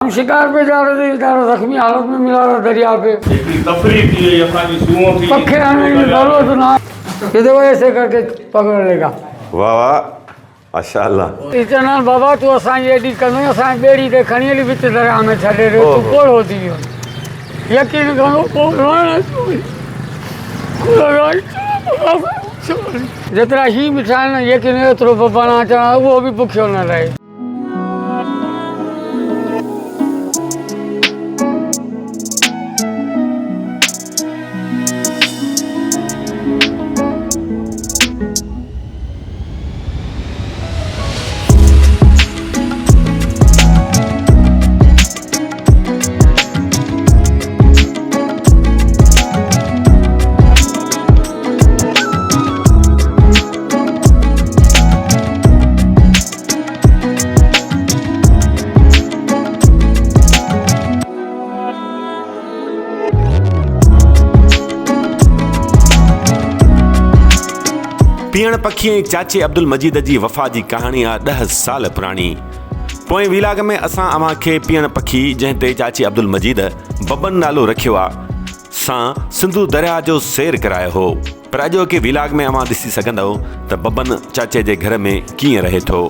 हम शिकार पे जा रहे थे, बेचारा जख्मी हालत में मिला था दरिया पे। पखे आने की जरूरत ना, ये देखो ऐसे करके पकड़ लेगा। वाह वाह माशाअल्लाह। इतना बाबा तू असांजी एडी कंदो, असां बेड़ी ते खणी हली विच दरिया में छॾे ॾियो, तू कोड़ होती वियो। यकीन करो जेतिरा ही मिठा आहिनि, यकीन एतिरो बबाना अचणु उहो बि बुखियो न रहे। पीअण पखी चाचे अब्दुल मजीद जी वफ़ा जी कहाणी आहे 10 साल पुराणी। पोइ विलाग में असां अव्हां खे पीअण पखी जंहिं ते चाचे अब्दुल मजीद बबन नालो रखियो आहे सां सिंधु दरिया जो सैर करायो हो। पर अॼोके विलाग में अव्हां ॾिसी सघंदव त बबन चाचे जे घर में कीअं रहे थो।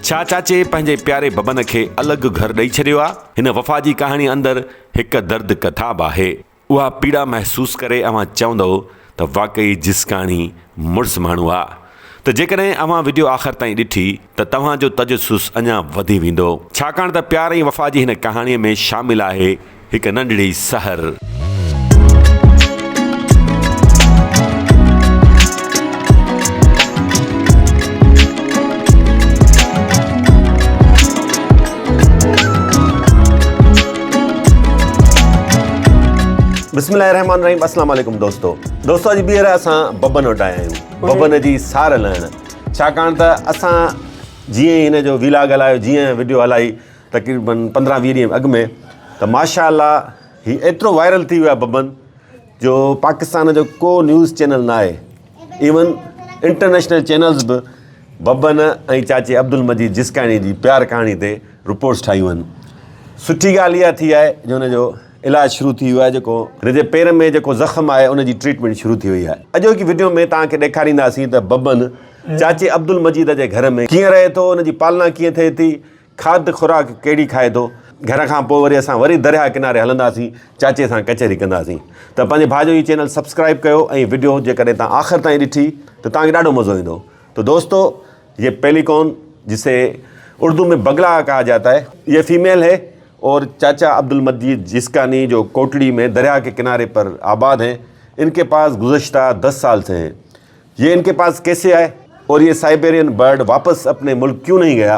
छा चाचे पंहिंजे प्यारे बबन खे अलॻि घर ॾेई छॾियो आहे? हिन वफ़ा जी कहाणी अंदरि हिकु दर्द कथा बि आहे। उहा पीड़ा महसूस करे अव्हां चवंदव त वाक़ई जिस्काणी मुड़ुसु माण्हू आहे। त जेकॾहिं अव्हां वीडियो आख़िर ताईं ॾिठी त तव्हांजो तजसुस अञा वधी वेंदो, छाकाणि त प्यार ऐं वफ़ा जी हिन कहाणीअ में शामिल आहे हिकु नंढड़ी सहर। बिस्मिल्लाहिर्रहमानिर्रहीम। अस्सलाम वालेकुम दोस्तों अॼु ॿीहर असां बबन वटि आया आहियूं, बबन जी सार लहण। छाकाणि त असां जीअं हिन जो विलाग हलायो, जीअं वीडियो हलाई तक़रीबन 15-20 ॾींहं अॻु में, त माशाअल्लाह ही एतिरो वायरल थी वियो आहे बबन जो पाकिस्तान जो को न्यूज़ चैनल न आहे। इवन इंटरनेशनल चैनल्स बि बबन ऐं चाचे अब्दुल मजीद जिस्काणी जी प्यार कहाणी ते रिपोर्ट्स ठाहियूं आहिनि। सुठी ॻाल्हि इहा थी आहे जो हुनजो इलाजु शुरू थी वियो आहे, जेको हिन जे पेर में जेको ज़ख़्म आहे उनजी ट्रीटमेंट शुरू थी वई आहे। अॼोकी वीडियो में तव्हांखे ॾेखारींदासीं त बबन चाचे अब्दुल मजीद जे घर में कीअं रहे थो, उनजी पालना कीअं थिए थी, खाद खुराक कहिड़ी खाए थो। घर खां पोइ वरी असां वरी दरिया किनारे हलंदासीं, चाचे सां कचहरी कंदासीं। त पंहिंजे भाउ जो ही चैनल सब्सक्राइब कयो ऐं वीडियो जेकॾहिं तव्हां आख़िर ताईं ॾिठी त तव्हांखे ॾाढो मज़ो ईंदो। तो दोस्तों ये पेलिकॉन, जिसे उर्दू में बगला कहा जाता है, ये फीमेल है और चाचा अब्दुल मजीद जिस्कानी जो कोटड़ी में दरिया के किनारे पर आबाद हैं, इनके पास गुज़श्ता 10 साल से हैं। ये इनके पास कैसे आए और ये साइबेरियन बर्ड वापस अपने मुल्क क्यों नहीं गया,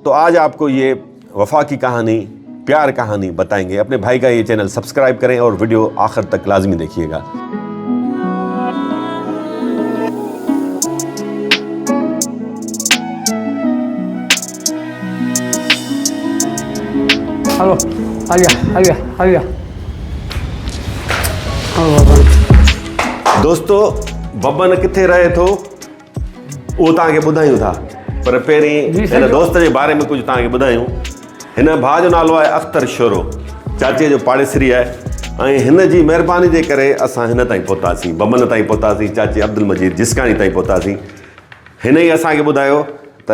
तो आज आपको ये वफ़ा की कहानी, प्यार कहानी बताएंगे। अपने भाई का ये चैनल सब्सक्राइब करें और वीडियो आखिर तक लाजमी देखिएगा। हलो हलिया दोस्तों बबन किथे रहे थो उहो तव्हांखे ॿुधायूं था, पर पहिरीं हिन दोस्त जे बारे में कुझु तव्हांखे ॿुधायूं। हिन भाउ जो नालो आहे अख्तर शोरो, चाचे जो पाड़ेसरी आहे ऐं हिन जी महिरबानी जे करे असां हिन ताईं पहुतासीं, बबन ताईं पहुतासीं, चाचे अब्दुल मजीद जिस्काणी ताईं पहुतासीं। हिन ई असांखे ॿुधायो त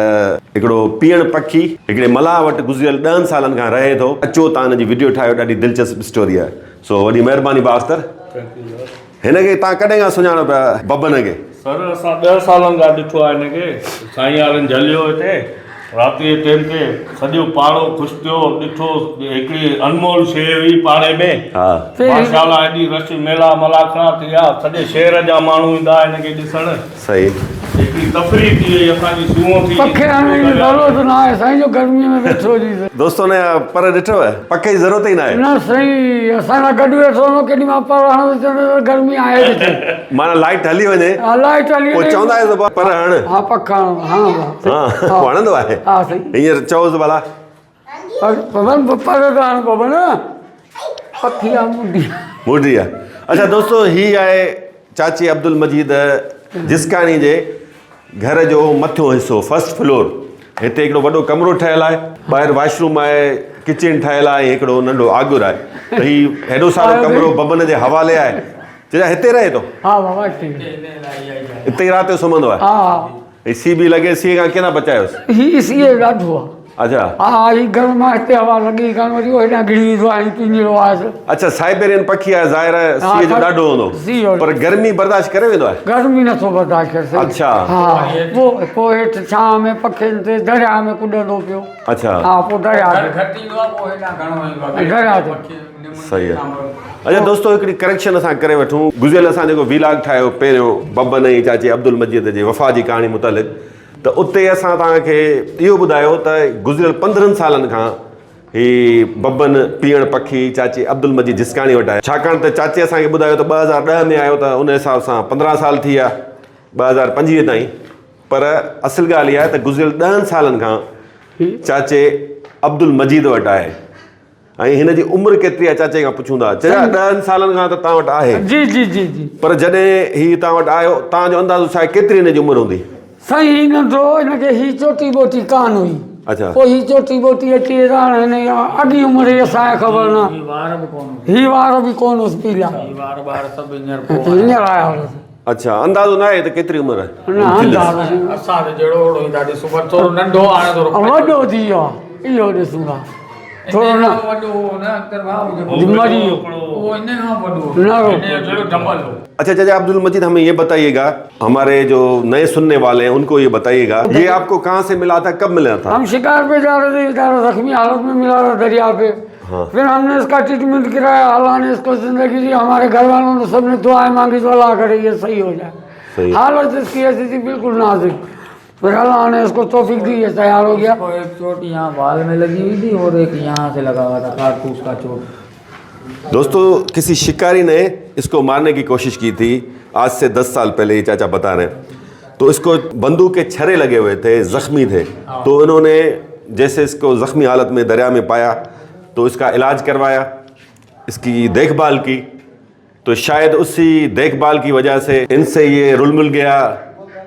हिकिड़ो पीअण पखी हिकिड़े मलाह वटि गुज़िरियल 10 सालनि खां रहे थो। अचो तव्हां हिन जी वीडियो ठाहियो, ॾाढी दिलचस्प स्टोरी आहे। सो वॾी महिरबानी बा अख्तर। हिनखे तव्हां कॾहिं खां सुञाणो पिया बबन खे? सर असां 10 सालनि खां ॾिठो आहे हिनखे। साईं वारनि झलियो हिते राति जे टाइम ते, सॼो पाड़ो ख़ुशि थियो, ॾिठो हिकिड़ी अनमोल शइ हुई पाड़े में। माशाअल्लाह एॾी रश मेला मलाखणा थी विया, सॼे शहर जा माण्हू ईंदा हिनखे ॾिसण। सही हिकिड़ी तफ़री थी वई, असांजी सूंह थी। पखे आने की जरूरत ना है, साईं जो गर्मीअ में वेठो जी दोस्तों ने पर ॾिठव पखे जी ज़रूरत ई न आहे न। सही असां सां गॾु वेठो न, केॾी महिल पर हण त गर्मी आहे किथे, माना लाइट हली वञे लाइट हली पोइ चवंदा आहियो त पर हण। हा पखा हा वणंदो आहे। हा सही हींअर चओसि भला पवन पर हाणे पवन पखी आहे मुंडी आहे। अच्छा दोस्तों ही आहे चाची अब्दुल मजीद जिस्काणी जे घर जो मथियों हिस्सो, फर्स्ट फ्लोर। हिते हिकिड़ो वॾो कमरो ठहियल आहे, ॿाहिरि वॉशरूम आहे, किचन ठहियल आहे, हिकिड़ो नंढो आगुर आहे, त हीउ हेॾो सारो कमिरो बबन जे हवाले आहे। चइजा हिते रहे थो? हा बाबा हिते हिते ई राति जो सुम्हंदो आहे? हा। सी बि लॻे, सीअ खां कीअं बचायोसि? ही सीए ॾाढो आहे। अच्छा हा, ही घर मां हिते हवा लॻी कान वरी हेॾां घिरी वेंदो आहे, पिंजरो आहे। अच्छा, साइबेरियन पखी आहे, ज़ाहिर आहे सीअ जो ॾाढो हूंदो, पर गर्मी बर्दाश्त करे वेंदो आहे? गर्मी नथो बर्दाश्त करे सघे। अच्छा। हा, पोइ हेठि छांव में पखियुनि ते दरिया में कुॾंदो पियो। अच्छा। हा, पोइ दरिया ते दरिया ते। सही आहे। अच्छा दोस्तो, हिकिड़ी करेक्शन असां करे वठूं। गुज़िरियल असां जेको वीलाग ठाहियो पहिरियों बबन ऐं चाचे अब्दुल मजीद जे वफ़ा जी कहाणी मुतालिक़, त उते असां तव्हांखे इहो ॿुधायो त गुज़िरियल 15 सालनि खां ही बबन पीअण पखी चाचे अब्दुल मजीद जिसकाणी वटि आहे। छाकाणि त चाचे असांखे ॿुधायो त 2010 में आयो, त उन हिसाब सां 15 साल थी विया, 2025 ताईं। पर असुल ॻाल्हि इहा आहे त गुज़िरियल 10 सालनि खां चाचे अब्दुल मजीद वटि आहे। ऐं हिन जी उमिरि केतिरी आहे चाचे खां पुछूं था। चइजा 10 सालनि खां त तव्हां वटि आहे? जी जी जी जी। पर जॾहिं ही तव्हां वटि आयो, तव्हांजो अंदाज़ो छा आहे, केतिरी हिन जी उमिरि हूंदी? साईं ही नंढो, हिनखे ही चोटी बोटी कान हुई। अच्छा। पोइ ही चोटी बोटी अची हिन अॻी उमिरि जी असांखे ख़बर न। ही वार बि कोन हुअसि पीला, हींअर आया हुअसि। अच्छा, अंदाज़ो न आहे त केतिरी उमिरि आहे? न अंदाज़ो वॾो थी वियो आहे, इहो ॾिसूं था थोरो न मरी अच्छा चाचा अब्दुल मजीद, हमें ये बताइएगा, हमारे जो नए सुनने वाले हैं उनको ये बताइएगा, ये आपको कहाँ से मिला था, कब मिला था? हम शिकार पे जा रहे थे, बेचारा जख्मी हालत में मिला था दरिया पे। हाँ। फिर हमने इसका ट्रीटमेंट कराया, अल्लाह ने इसको जिंदगी दी, हमारे घर वालों ने सबने दुआएं मांगी तो अल्लाह करे ये सही हो जाए। हालत इसकी ऐसी थी बिल्कुल नाजुक, फिर अल्लाह ने इसको तौफीक दी, ये तैयार हो गया। एक चोट यहाँ बाल में लगी हुई थी और एक यहाँ से लगा हुआ था कारतूस का चोट। दोस्तों, किसी शिकारी ने इसको मारने की कोशिश की थी आज से 10 साल पहले, ये चाचा बता रहे हैं। तो इसको बंदूक के छर्रे लगे हुए थे, जख्मी थे, तो इन्होंने जैसे इसको जख्मी हालत में दरिया में पाया तो इसका इलाज करवाया, इसकी देखभाल की, तो शायद उसी देखभाल की वजह से इनसे ये रुल मिल गया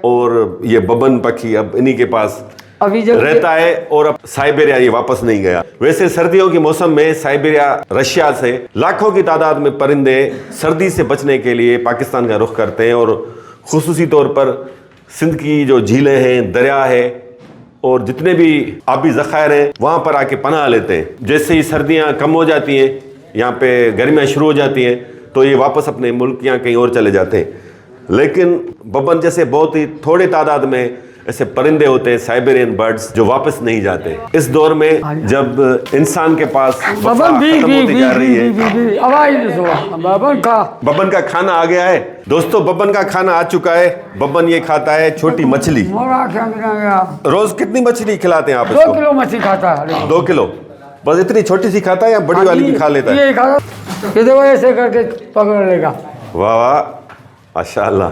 और ये बबन पक्षी अब इन्हीं के पास अभी जब रहता है और अब साइबेरिया ये वापस नहीं गया। वैसे सर्दियों के मौसम में साइबेरिया रशिया से लाखों की तादाद में परिंदे सर्दी से बचने के लिए पाकिस्तान का रुख करते हैं और खुसूसी तौर पर सिंध की जो झीलें हैं, दरिया है और जितने भी आबी ज़खायर हैं वहाँ पर आके पनाह लेते हैं। जैसे ही सर्दियाँ कम हो जाती हैं, यहाँ पे गर्मियाँ शुरू हो जाती हैं, तो ये वापस अपने मुल्क या कहीं और चले जाते हैं। लेकिन बबन जैसे बहुत ही थोड़े तादाद में ऐसे परिंदे होते हैं, साइबेरियन बर्ड्स, जो वापस नहीं जाते। इस दौर में जब इंसान के पास बबन होती जा रही है, बबन का खाना आ गया है। दोस्तों, बबन का खाना आ चुका है। बबन ये खाता है छोटी मछली। रोज कितनी मछली खिलाते हैं आप इसको? 2 किलो मछली खाता है। 2 किलो? बस इतनी छोटी सी खाता है या बड़ी वाली भी खा लेता है? ये देखो ऐसे करके पकड़ लेगा। वाह वाह, माशाअल्लाह।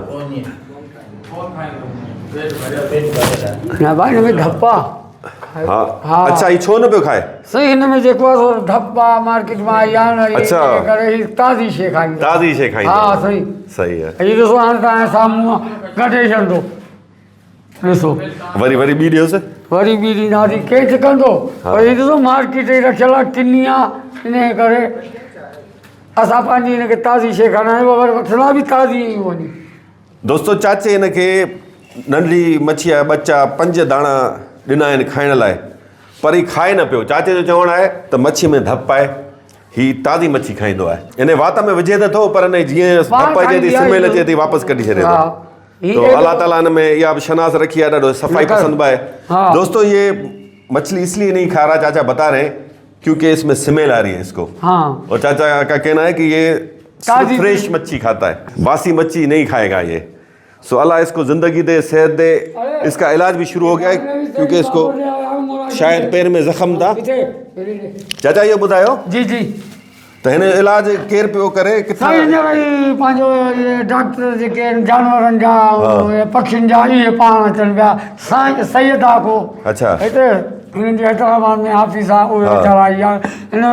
ना भाई इनमें धप्पा। हाँ। अच्छा, ये छो न पियो खाए? सही, इनमें जेको धप्पा मार्केट में आई आहे न, अच्छा, करे ही ताज़ी शइ खाई। ताज़ी शइ खाई। हाँ सही सही है। ये ॾिसो हाणे तव्हां साम्हूं कटे छॾंदो, ॾिसो वरी वरी ॿी ॾियोसि, वरी ॿी ॾींदासीं, केच कंदो। वरी ॾिसो मार्केट ई रखियल आहे किनी आहे, इन करे असां पंहिंजी हिनखे ताज़ी शइ खारायूं आहियूं, वरी वठंदा बि ताज़ी ई वञी। दोस्तों, चाचे हिनखे नंढी मच्छी जा बच्चा 5 दाणा ॾिना आहिनि खाइण लाइ, पर ही खाए न पियो। चाचे जो चवणु आहे त मच्छी में धप आहे, ही ताज़ी मच्छी खाईंदो आहे। इन वात में विझे त थो, पर न जीअं धप अचे थी, स्मेल अचे थी, वापसि कढी छॾे थो। तो अल्लाह ताला हिन में इहा बि शनास रखी आहे, ॾाढो सफ़ाई पसंद है। दोस्तों, ये मछली इसलिए नहीं खा रहा, चाचा बता रहे हैं, क्योंकि इसमें स्मेल आ रही है इसको। और चाचा का कहना है कि ये फ्रेश मच्छी खाता है, बासी मच्छी नहीं खाएगा ये। सो अल्लाह इसको ज़िंदगी दे, सेहत दे। इसका इलाज भी शुरू हो गया है, क्योंकि इसको शायद पैर में ज़ख्म था। चाचा ये ॿुधायो जी जी, तो हिन इलाज केर पियो करे? किथां? पंहिंजो ये डॉक्टर जेके आहिनि जानवरनि जा, पखियुनि जा, इहे पाण अचनि पिया। साईं सैयदा को अच्छा हिते हिननि जे हैदराबाद में ऑफिस आहे, उहे चलाई आहे। हिन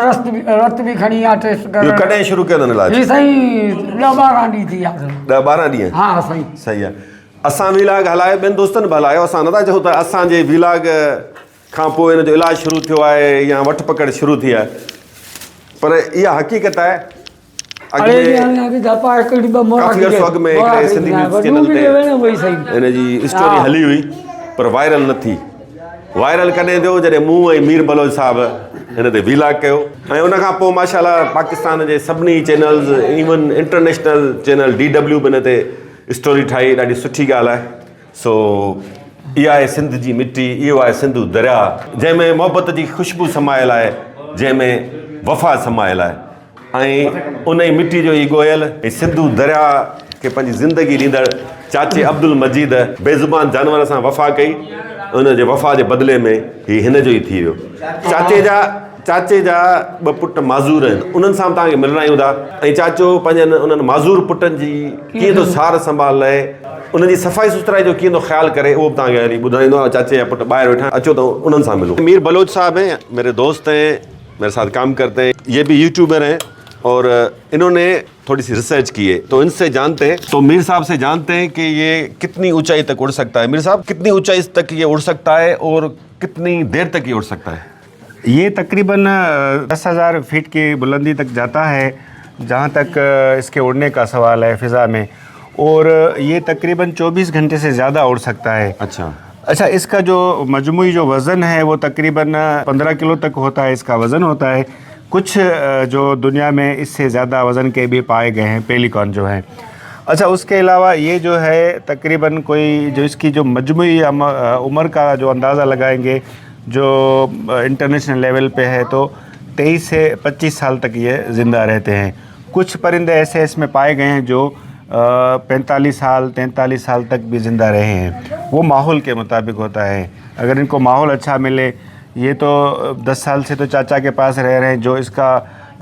रत बि खणी आहे टेस्ट करे। कॾहिं शुरू कयो अथनि इलाज? ही साईं 10-12 ॾींहं थी विया। 10-12 ॾींहं? हा साईं। सही आहे। असां वीलाग हलायो, ॿियनि दोस्तनि बि हलायो। असां नथा चऊं त असांजे वीलाग खां पोइ हिन जो इलाजु शुरू थियो आहे या वठ पकड़ शुरू थी आहे, पर इहा हक़ीक़त आहे। काफ़ी अर्सो अॻु में हिकिड़े सिंधी न्यूज़ चैनल ते हिन जी स्टोरी हली हुई, पर वायरल न थी। वायरल कॾहिं थियो जॾहिं मूं ऐं मीर बलोच साहिबु हिन ते वीलाग कयो, ऐं उनखां पोइ माशाल्लाह पाकिस्तान जे सभिनी channels, even international channel DW बि हिन ते स्टोरी ठाही। ॾाढी सुठी ॻाल्हि आहे। सो इहा आहे सिंध जी मिट्टी, इहो आहे सिंधु दरिया, जंहिंमें मोहबत जी ख़ुशबू समायल आहे, जंहिंमें वफ़ा समायल आहे, ऐं उन ई मिट्टी जो ई गोयल ऐं सिंधु दरिया खे पंहिंजी ज़िंदगी ॾींदड़ चाचे अब्दुल मजीद बेज़ुबान जानवर सां वफ़ा कई। उन जे वफ़ा जे बदिले में हीउ हिन जो ई थी वियो। चाचे जा ॿ पुट माज़ूर आहिनि, उन्हनि सां बि तव्हांखे मिलणा आहियूं था, ऐं चाचो पंहिंजनि उन्हनि माज़ूर पुटनि जी कीअं थो सार संभाल लाइ, उन्हनि जी सफ़ाई सुथराई जो कीअं थो ख़्यालु करे, उहो बि तव्हांखे हली ॿुधाईंदो आहे। चाचे जा पुट ॿाहिरि वेठा, अचो त उन्हनि सां मिलो। मीर बलोच साहब हैं, मेरे दोस्त हैं, मेरे साथ काम करते हैं, ये भी यूट्यूबर हैं और इन्होंने थोड़ी सी रिसर्च की है, तो इनसे जानते हैं, तो मीर साहब से जानते हैं कि ये कितनी ऊंचाई तक उड़ सकता है। मीर साहब, कितनी ऊंचाई तक ये उड़ सकता है और कितनी देर तक ये उड़ सकता है? ये तकरीबन 10,000 फीट की बुलंदी तक जाता है, जहाँ तक इसके उड़ने का सवाल है फ़िज़ा में, और ये तकरीबन 24 घंटे से ज़्यादा उड़ सकता है। अच्छा, इसका जो मजमूई जो वज़न है वो तकरीबन 15 किलो तक होता है, इसका वज़न होता है। कुछ जो दुनिया में इससे ज़्यादा वज़न के भी पाए गए हैं, पेलिकॉन जो है। अच्छा, उसके अलावा ये जो है तकरीबन कोई जो इसकी जो मजमूई उम्र का जो अंदाज़ा लगाएंगे, जो इंटरनेशनल लेवल पे है, तो 23 से 25 साल तक ये ज़िंदा रहते हैं। कुछ परिंदे ऐसे इसमें पाए गए हैं जो 45 साल 43 साल तक भी ज़िंदा रहे हैं। वो माहौल के मुताबिक होता है। अगर इनको माहौल अच्छा मिले, ये तो 10 साल से तो चाचा के पास रह रहे हैं, जो इसका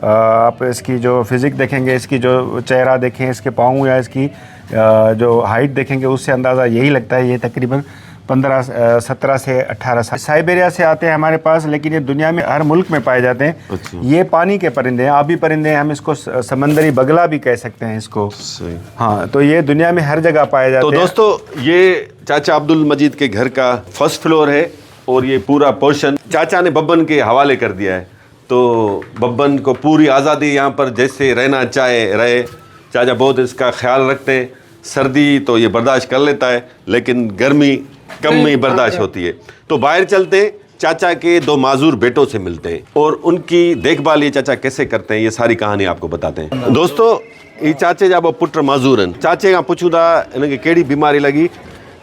आप इसकी जो फिज़िक देखेंगे, इसकी जो चेहरा देखें, इसके पाँव या इसकी जो हाइट देखेंगे, उससे अंदाज़ा यही लगता है ये तकरीबन 17 से 18 साल। साइबेरिया से आते हैं हमारे पास, लेकिन ये दुनिया में हर मुल्क में पाए जाते हैं। अच्छा। ये पानी के परिंदे हैं, आबी परिंदे हैं, हम इसको समंदरी बगला भी कह सकते हैं इसको। सही। हाँ, तो ये दुनिया में हर जगह पाए जाते हैं। तो दोस्तों, ये चाचा अब्दुल मजीद के घर का फर्स्ट फ्लोर है और ये पूरा पोर्शन चाचा ने बब्बन के हवाले कर दिया है। तो बब्बन को पूरी आज़ादी यहाँ पर जैसे रहना चाहे रहे। चाचा बहुत इसका ख्याल रखते हैं। सर्दी तो ये बर्दाश्त कर लेता है, लेकिन गर्मी कम में ही बर्दाश्त होती है। तो बाहर चलते हैं, चाचा के 2 माजूर बेटों से मिलते हैं और उनकी देखभाल ये चाचा कैसे करते हैं, ये सारी कहानी आपको बताते हैं। दोस्तों, ये चाचे जा 2 पुट माजूर हैं। चाचे खां पुछूं था इनखे कहिड़ी बीमारी लगी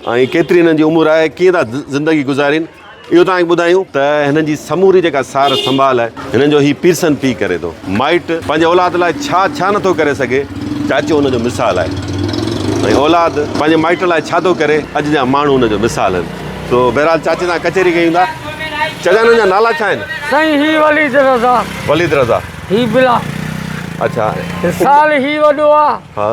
ऐं केतिरी हिननि जी उमिरि आहे, कीअं था ज़िंदगी गुज़ारीनि, इहो तव्हांखे ॿुधायूं त हिननि जी समूरी जेका सार संभाल आहे, हिननि जो ही पीरसन पी करे थो। माइट पंहिंजे औलाद लाइ छा नथो करे सघे, चाचो हुनजो मिसाल आहे, ऐं औलाद पंहिंजे माइट लाइ छा थो करे, अॼु जा माण्हू हुनजो मिसाल आहिनि। तो बहरहाल चाचे सां कचहरी कयूं था। चाचा, हिननि जा नाला छा आहिनि? साईं ही वलीद रज़ा। वलीद रज़ा। ही बिला। अच्छा। साल ही वॾो आहे, हा।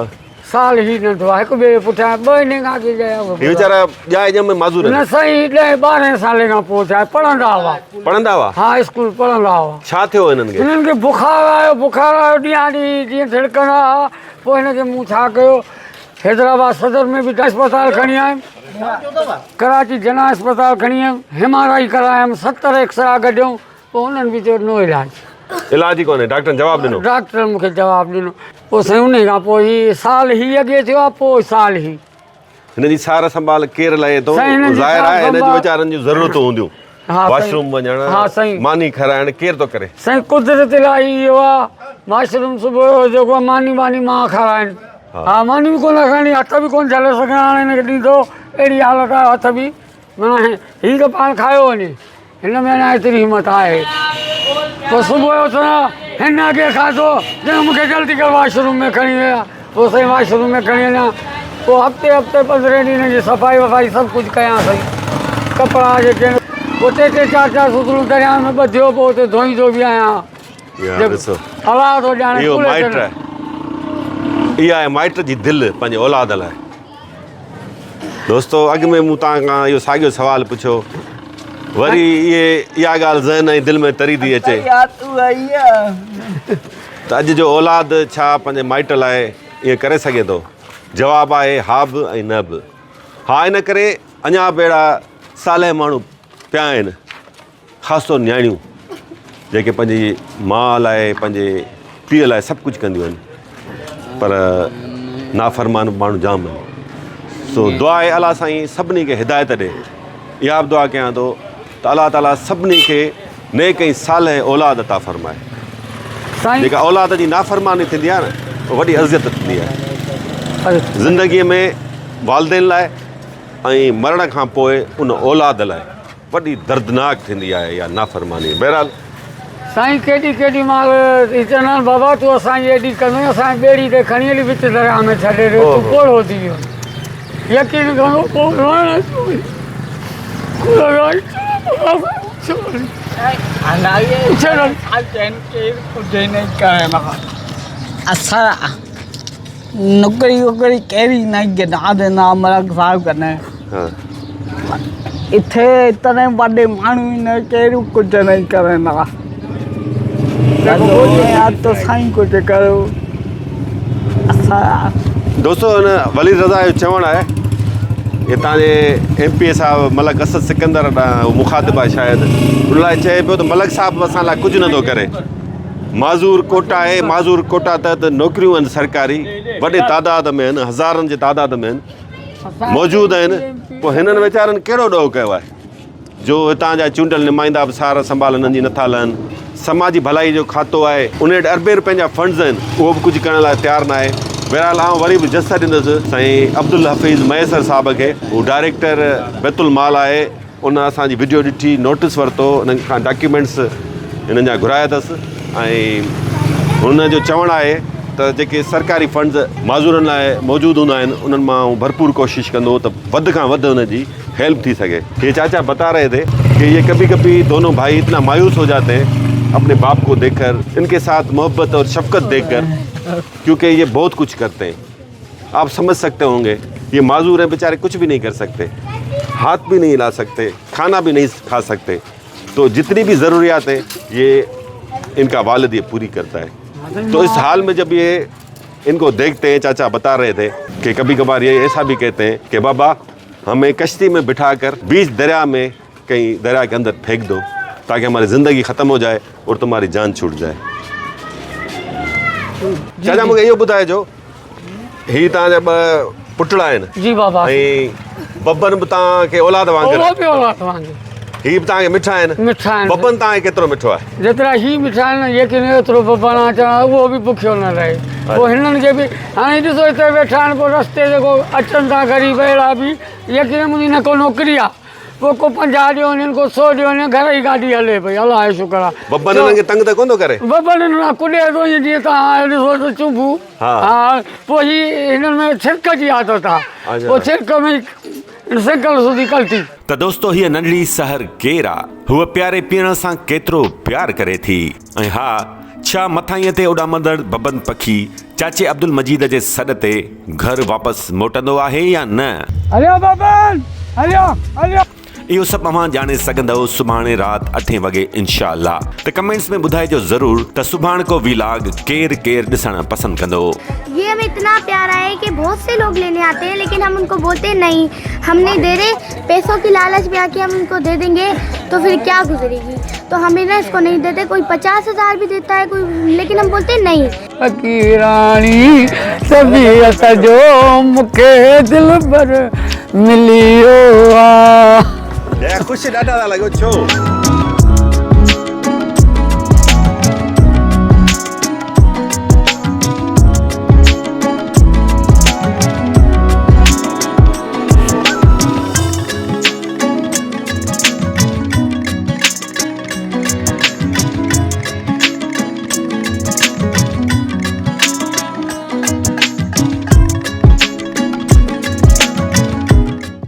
साल ही नंढो आहे, हिकु ॿिए जे पुठियां 2 हिन खां अॻु ये वीचारा ॼाए ॼम में माज़ूर न आहिनि। साईं 10-12 साल खां पोइ थिया, पढ़ंदा हुआ। पढ़ंदा हुआ? हा, स्कूल पढ़ंदा हुआ। छा थियो हिननि खे? हिननि खे बुखार आयो ॾींहं ॾींहुं जीअं थिड़कंदा हुआ। पोइ हिनखे मूं छा कयो, हैदराबाद सदर में बि अस्पताल खणी आयुमि, कराची जना अस्पताल खणी आयुमि, MRI करायमि, 70 एक्सरा कढियऊं। पोइ हुननि बि चयो नो इलाज ई कोन्हे, डॉक्टर जवाबु ॾिनो। डॉक्टर मूंखे जवाबु ॾिनो। पोइ साईं उन खां पोइ ही साल ही अॻे थियो आहे, पोइ साल ही। हिन जी सार संभाल केरु लहे थो? साईं, हिन जी ज़ाहिर आहे हिन जी संभाल- वीचारनि जूं ज़रूरतूं हूंदियूं, हा, वॉशरूम हा, वञणु, साईं। मानी खाराइणु, केरु थो करे? साईं, कुदरत इलाही इहो आहे। वॉशरूम सुबुह जो जेको आहे मानी मां खाराइनि। हा, मानी बि कोन खाइणी, हथ बि कोन झले सघां, हाणे हिनखे ॾींदो। अहिड़ी हालत आहे, हथ बि माना हीउ त पाण खायो वञे, हिन में अञा एतिरी हिमत आहे। पोइ सुबुह जो उथणा, हिन अॻे खाधो, जंहिं मूंखे जल्दी कर वॉशरूम में खणी विया। पोइ साईं वॉशरूम में खणी वञा, पोइ हफ़्ते 15 ॾींहंनि जी सफ़ाई वफ़ाई सभु कुझु कयां साईं। कपिड़ा जेके पोइ 3-4 सुतरूं दरिया में ॿधियो, पोइ उते धोईंदो बि आहियां। ॾिसो, हवा थो ॼाणे। इहो माइट आहे, इहा आहे माइट जी दिलि पंहिंजे औलाद लाइ। दोस्तो, अॻु में मूं तव्हां खां इहो साॻियो सुवालु पुछियो, वरी इहा ॻाल्हि ज़हन ऐं दिलि में तरी थी अचे त अॼु जो औलाद छा पंहिंजे माइट लाइ ईअं करे सघे थो? जवाबु आहे हा बि ऐं न बि। हा, इन करे अञा बि अहिड़ा साले माण्हू पिया आहिनि ख़ासि तौर न्याणियूं जेके पंहिंजी माउ लाइ पंहिंजे पीउ लाइ सभु कुझु कंदियूं आहिनि पर नाफ़रमान माण्हू जाम आहिनि। सो दुआ आहे अलाह साईं सभिनी खे हिदायत ॾे। इहा बि दुआ कयां थो त अलाह ताला सभिनी खे नेक ऐं सालह औलाद अता फ़रमाए। साईं जेका औलाद जी नाफ़रमानी थींदी आहे न उहा वॾी अज़ियत थींदी आहे ज़िंदगीअ में वालदेन लाइ ऐं मरण खां पोइ उन औलाद लाइ वॾी दर्दनाक थींदी आहे इहा नाफ़रमानी। बहरहाल साईं केॾी महिल चवंदा आहिनि बाबा तूं असांजी एॾी कंदो असांजी ॿेड़ी ते खणी हली विच दरिया में छॾे ॾे तूं कोड़ो थी वियो यकीन करो पोइ असां नौकरी वोकरी कहिड़ी न गिना देना मलक साहिब कने इथे इतने वॾे माण्हू न कहिड़ो कुझु नहीं करंदा तो साईं कुझु करो असां दोस्तों हिन वली रज़ा जो चवणु आहे ये तव्हांजे MP साहब मलक असद सिकंदर मुखातिब आहे शायदि उन लाइ चए पियो त मलक साहब असां लाइ कुझु नथो करे। माज़ूर कोटा आहे माज़ूर कोटा तहत नौकरियूं आहिनि सरकारी वॾे तादाद में आहिनि हज़ारनि जे तादाद में आहिनि मौजूदु आहिनि पोइ हिननि वीचारनि कहिड़ो ॾोह कयो आहे जो हितां जा चूंडियल नुमाइंदा बि सार संभाल हिननि जी नथा लहनि। समाजी भलाई जो खातो आहे उन वटि अरबे रुपयनि जा फंड्स आहिनि उहो बि कुझु करण लाइ तयारु न आहे। बहरहाल आउं वरी बि जस ॾींदुसि साईं अब्दुल हफ़ीज़ मैसर साहब खे हू डायरेक्टर बैतुल माल आहे उन असांजी वीडियो ॾिठी नोटिस वरितो उन्हनि खां डॉक्यूमेंट्स हिननि जा घुराया अथसि ऐं हुन जो चवणु आहे त जेके सरकारी फंड्स माज़ूरनि लाइ मौजूदु हूंदा आहिनि उन्हनि मां भरपूर कोशिशि कंदो त वधि खां वधि हुनजी हेल्प थी सके। ये चाचा बता रहे थे कि ये कभी कभी दोनों भाई इतना मायूस हो जाते हैं अपने बाप को देखकर इनके साथ मोहब्बत और शफकत देखकर क्योंकि ये बहुत कुछ करते हैं। आप समझ सकते होंगे ये माजूर हैं बेचारे कुछ भी नहीं कर सकते हाथ भी नहीं हिला सकते खाना भी नहीं खा सकते तो जितनी भी ज़रूरियात हैं ये इनका वालिद ये पूरी करता है। तो इस हाल में जब ये इनको देखते हैं चाचा बता रहे थे कि कभी कभार ये ऐसा भी कहते हैं कि बाबा हमें कश्ती में बिठाकर बीच दरिया में कहीं दरिया के अंदर फेंक दो ताकि हमारी ज़िंदगी ख़त्म हो जाए और तुम्हारी जान छूट जाए। चाचा मूंखे इहो ॿुधाइजो ही तव्हांजा ॿ पुटड़ा आहिनि जी बाबा ऐं बब्बन बि तव्हांखे औलाद वांगुरु उहो बि औलाद वांगुरु ही बि तव्हांखे मिठा आहिनि मिठा आहिनि बब्बन तव्हांखे केतिरो मिठो आहे जेतिरा ही मिठा आहिनि यकीन एतिरो बब्बन अचणु उहो बि बुखियो न रहे पोइ हिननि खे बि हाणे ॾिसो हिते वेठा आहिनि पोइ रस्ते जेको अचनि था ग़रीब अहिड़ा बि यकीन मुंहिंजी न को नौकिरी आहे पोइ को 50 ॾियो वञनि को 100 ॾियो वञे घर जी गाॾी हले पई अलाह जो शुक्र आहे बब्बन हिननि खे तंग त कोन थो करे बब्बन हिन कुॾे थो जीअं तव्हां ॾिसो त चुभू हा पोइ ही हिननि में छिरक जी आदत आहे पोइ छिरक में सिकल सुधी कल्टी। त दोस्तो हीअ नंढड़ी सहर केरु आहे हूअ प्यारे पीअण सां केतिरो प्यार करे थी ऐं हा छा मथाईअ ते उॾामंदड़ बब्बन पखी चाचे अब्दुल मजीद जे सॾ ते घर वापसि मोटंदो आहे या न हलियो बब्बन हलियो हलियो इहो सभु तव्हां ॼाणे सघंदव सुभाणे राति 8 वॻे इंशाअल्लाह। त कमेंट्स में ॿुधाइजो ज़रूर त सुभाणे को वीलॉग केरु केरु ॾिसणु पसंदि कंदो। ये हमें इतना प्यारा है कि बहुत से लोग लेने आते हैं लेकिन हम उनको बोलते नहीं हम नहीं दे रहे पैसों की लालच में आके हम उनको दे देंगे तो फिर क्या गुजरेगी तो हमें ना इसको नहीं देते कोई 50,000 भी देता है कोई लेकिन हम बोलते नहीं। फकीरानी तबीयत जो मुखे दिल भर मिलियो ख़ुशि ॾाढा था लॻो छो